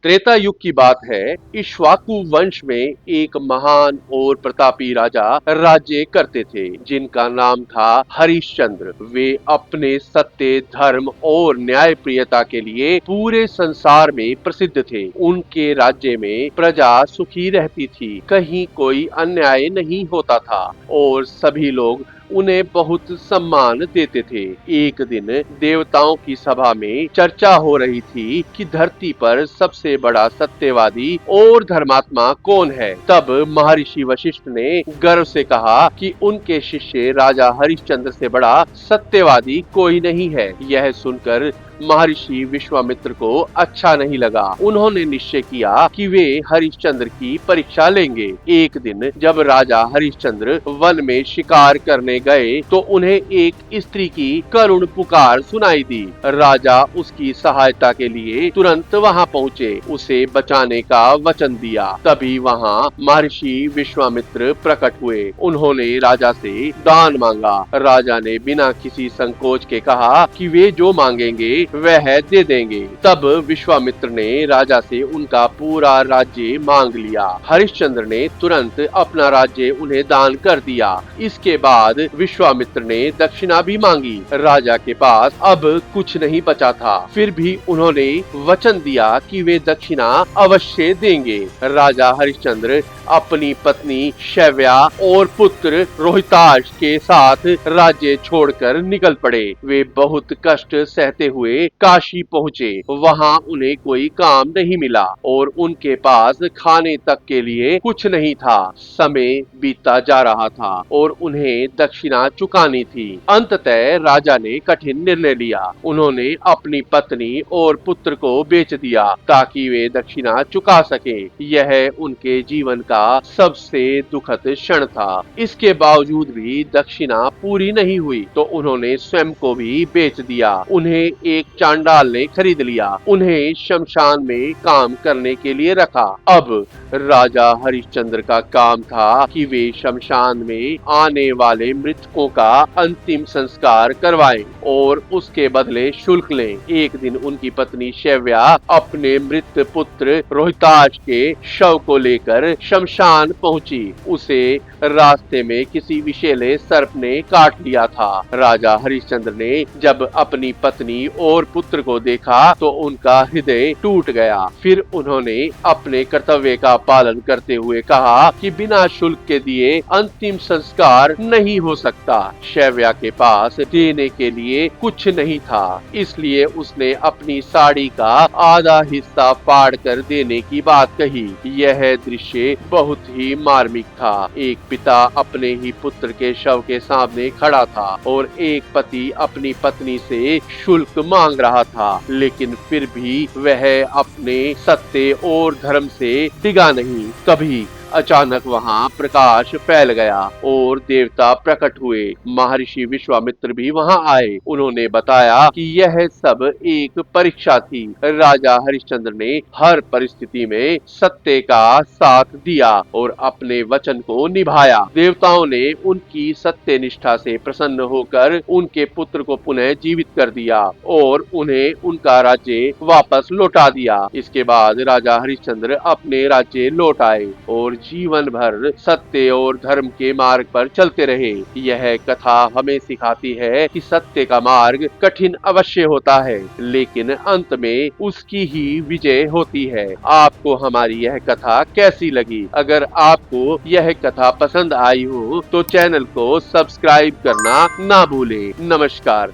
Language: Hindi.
त्रेता युग की बात है। इक्ष्वाकु वंश में एक महान और प्रतापी राजा राज्य करते थे, जिनका नाम था हरिश्चंद्र। वे अपने सत्य, धर्म और न्यायप्रियता के लिए पूरे संसार में प्रसिद्ध थे। उनके राज्य में प्रजा सुखी रहती थी, कहीं कोई अन्याय नहीं होता था और सभी लोग उन्हें बहुत सम्मान देते थे। एक दिन देवताओं की सभा में चर्चा हो रही थी कि धरती पर सबसे बड़ा सत्यवादी और धर्मात्मा कौन है। तब महर्षि वशिष्ठ ने गर्व से कहा कि उनके शिष्य राजा हरिश्चंद्र से बड़ा सत्यवादी कोई नहीं है। यह सुनकर महर्षि विश्वामित्र को अच्छा नहीं लगा। उन्होंने निश्चय किया कि वे हरिश्चंद्र की परीक्षा लेंगे। एक दिन जब राजा हरिश्चंद्र वन में शिकार करने गए तो उन्हें एक स्त्री की करुण पुकार सुनाई दी। राजा उसकी सहायता के लिए तुरंत वहां पहुंचे, उसे बचाने का वचन दिया। तभी वहां महर्षि विश्वामित्र प्रकट हुए। उन्होंने राजा से दान मांगा। राजा ने बिना किसी संकोच के कहा कि वे जो मांगेंगे वह दे देंगे। तब विश्वामित्र ने राजा से उनका पूरा राज्य मांग लिया। हरिश्चंद्र ने तुरंत अपना राज्य उन्हें दान कर दिया। इसके बाद विश्वामित्र ने दक्षिणा भी मांगी। राजा के पास अब कुछ नहीं बचा था, फिर भी उन्होंने वचन दिया कि वे दक्षिणा अवश्य देंगे। राजा हरिश्चंद्र अपनी पत्नी शैव्या और पुत्र रोहिताश के साथ राज्य छोड़कर निकल पड़े। वे बहुत कष्ट सहते हुए काशी पहुँचे। वहाँ उन्हें कोई काम नहीं मिला और उनके पास खाने तक के लिए कुछ नहीं था। समय बीतता जा रहा था और उन्हें दक्षिणा चुकानी थी। अंततः राजा ने कठिन निर्णय लिया। उन्होंने अपनी पत्नी और पुत्र को बेच दिया ताकि वे दक्षिणा चुका सके। यह उनके जीवन का सबसे दुखद क्षण था। इसके बावजूद भी दक्षिणा पूरी नहीं हुई तो उन्होंने स्वयं को भी बेच दिया। उन्हें एक चांडाल ने खरीद लिया। उन्हें शमशान में काम करने के लिए रखा। अब राजा हरिश्चंद्र का काम था कि वे शमशान में आने वाले मृतकों का अंतिम संस्कार करवाएं और उसके बदले शुल्क लें। एक दिन उनकी पत्नी शैव्या अपने मृत पुत्र रोहिताश के शव को लेकर शमशान पहुंची। उसे रास्ते में किसी विषैले सर्प ने काट लिया था। राजा हरिश्चंद्र ने जब अपनी पत्नी और पुत्र को देखा तो उनका हृदय टूट गया। फिर उन्होंने अपने कर्तव्य का पालन करते हुए कहा कि बिना शुल्क के दिए अंतिम संस्कार नहीं हो सकता। शैव्या के पास देने के लिए कुछ नहीं था, इसलिए उसने अपनी साड़ी का आधा हिस्सा फाड़ कर देने की बात कही। यह दृश्य बहुत ही मार्मिक था। एक पिता अपने ही पुत्र के शव के सामने खड़ा था और एक पति अपनी पत्नी से शुल्क मांग रहा था, लेकिन फिर भी वह अपने सत्य और धर्म से डिगा नहीं। तभी अचानक वहां प्रकाश फैल गया और देवता प्रकट हुए। महर्षि विश्वामित्र भी वहां आए। उन्होंने बताया कि यह सब एक परीक्षा थी। राजा हरिश्चंद्र ने हर परिस्थिति में सत्य का साथ दिया और अपने वचन को निभाया। देवताओं ने उनकी सत्य निष्ठा से प्रसन्न होकर उनके पुत्र को पुनः जीवित कर दिया और उन्हें उनका राज्य वापस लौटा दिया। इसके बाद राजा हरिश्चंद्र अपने राज्य लौट आए और जीवन भर सत्य और धर्म के मार्ग पर चलते रहे। यह कथा हमें सिखाती है कि सत्य का मार्ग कठिन अवश्य होता है, लेकिन अंत में उसकी ही विजय होती है। आपको हमारी यह कथा कैसी लगी? अगर आपको यह कथा पसंद आई हो तो चैनल को सब्सक्राइब करना ना भूलें। नमस्कार।